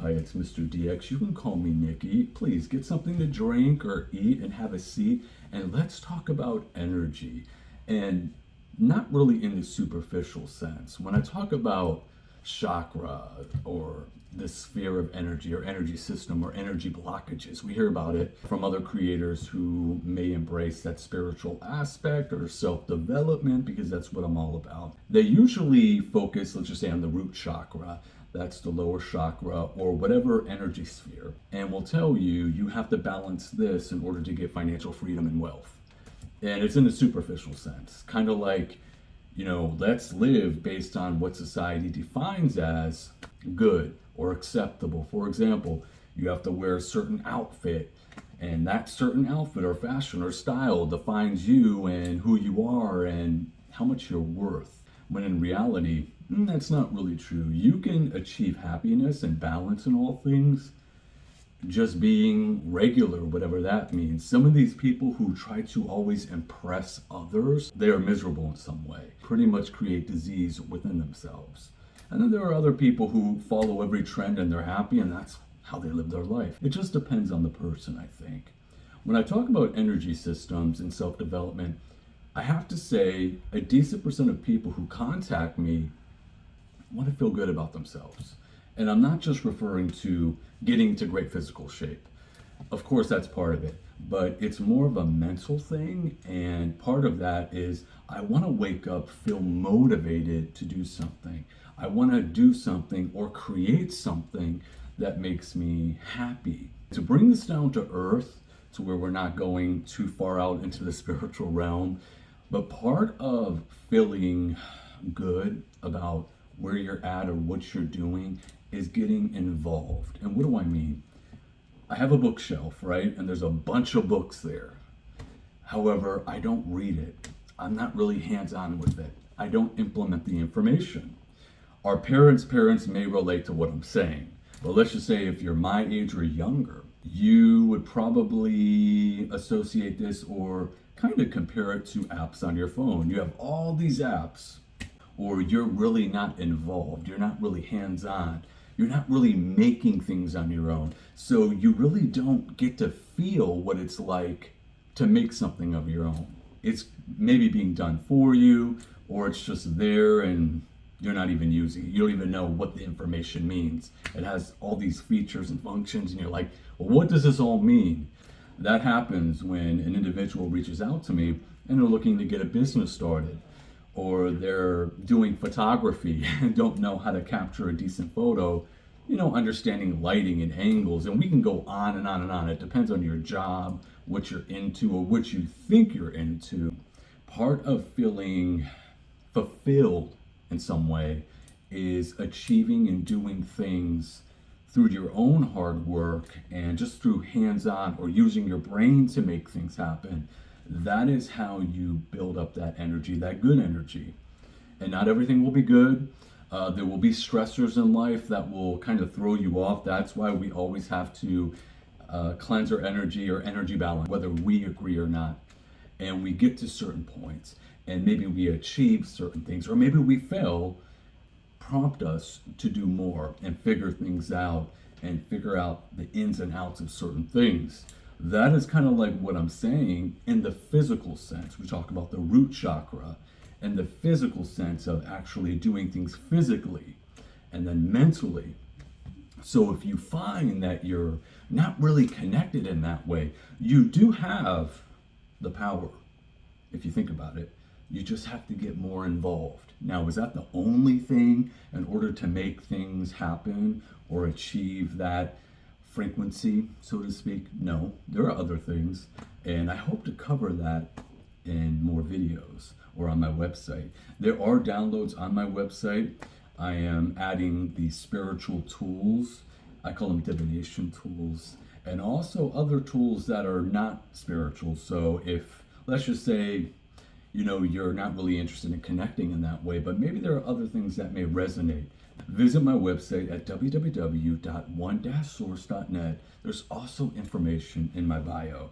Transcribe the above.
Hi, it's Mr. DX. You can call me Nikki. Please get something to drink or eat and have a seat, and let's talk about energy. And not really in the superficial sense. When I talk about chakra or the sphere of energy or energy system or energy blockages, we hear about it from other creators who may embrace that spiritual aspect or self-development, because that's what I'm all about. They usually focus, let's just say, on the root chakra. That's the lower chakra or whatever energy sphere. And will tell you, you have to balance this in order to get financial freedom and wealth. And it's in a superficial sense, kind of like, let's live based on what society defines as good or acceptable. For example, you have to wear a certain outfit, and that certain outfit or fashion or style defines you and who you are and how much you're worth. When in reality, that's not really true. You can achieve happiness and balance in all things just being regular, whatever that means. Some of these people who try to always impress others, they are miserable in some way, pretty much create disease within themselves. And then there are other people who follow every trend and they're happy, and that's how they live their life. It just depends on the person, I think. When I talk about energy systems and self-development, I have to say a decent percent of people who contact me want to feel good about themselves. And I'm not just referring to getting to great physical shape. Of course, that's part of it, but it's more of a mental thing. And part of that is I want to wake up, feel motivated to do something. I want to do something or create something that makes me happy. To bring this down to earth, to where we're not going too far out into the spiritual realm, but part of feeling good about where you're at or what you're doing is getting involved. And what do I mean? I have a bookshelf, right? And there's a bunch of books there. However, I don't read it. I'm not really hands-on with it. I don't implement the information. Our parents' may relate to what I'm saying. But let's just say if you're my age or younger, you would probably associate this or kind of compare it to apps on your phone. You have all these apps, or you're really not involved. You're not really hands-on. You're not really making things on your own. So you really don't get to feel what it's like to make something of your own. It's maybe being done for you, or it's just there and you're not even using it. You don't even know what the information means. It has all these features and functions, and you're like, well, what does this all mean? That happens when an individual reaches out to me and they're looking to get a business started, or they're doing photography and don't know how to capture a decent photo, understanding lighting and angles. And we can go on and on and on. It depends on your job, what you're into, or what you think you're into. Part of feeling fulfilled in some way is achieving and doing things through your own hard work and just through hands-on or using your brain to make things happen. That is how you build up that energy, that good energy. And not everything will be good. There will be stressors in life that will kind of throw you off. That's why we always have to cleanse our energy or energy balance, whether we agree or not. And we get to certain points and maybe we achieve certain things, or maybe we fail, prompt us to do more and figure things out and figure out the ins and outs of certain things. That is kind of like what I'm saying in the physical sense. We talk about the root chakra and the physical sense of actually doing things physically and then mentally. So if you find that you're not really connected in that way, you do have the power. If you think about it, you just have to get more involved. Now, is that the only thing in order to make things happen or achieve that frequency, so to speak? No, there are other things, and I hope to cover that in more videos or on my website. There are downloads on my website. I am adding the spiritual tools. I call them divination tools, and also other tools that are not spiritual. So if, let's just say, you're not really interested in connecting in that way, but maybe there are other things that may resonate. Visit my website at www.one-source.net. There's also information in my bio.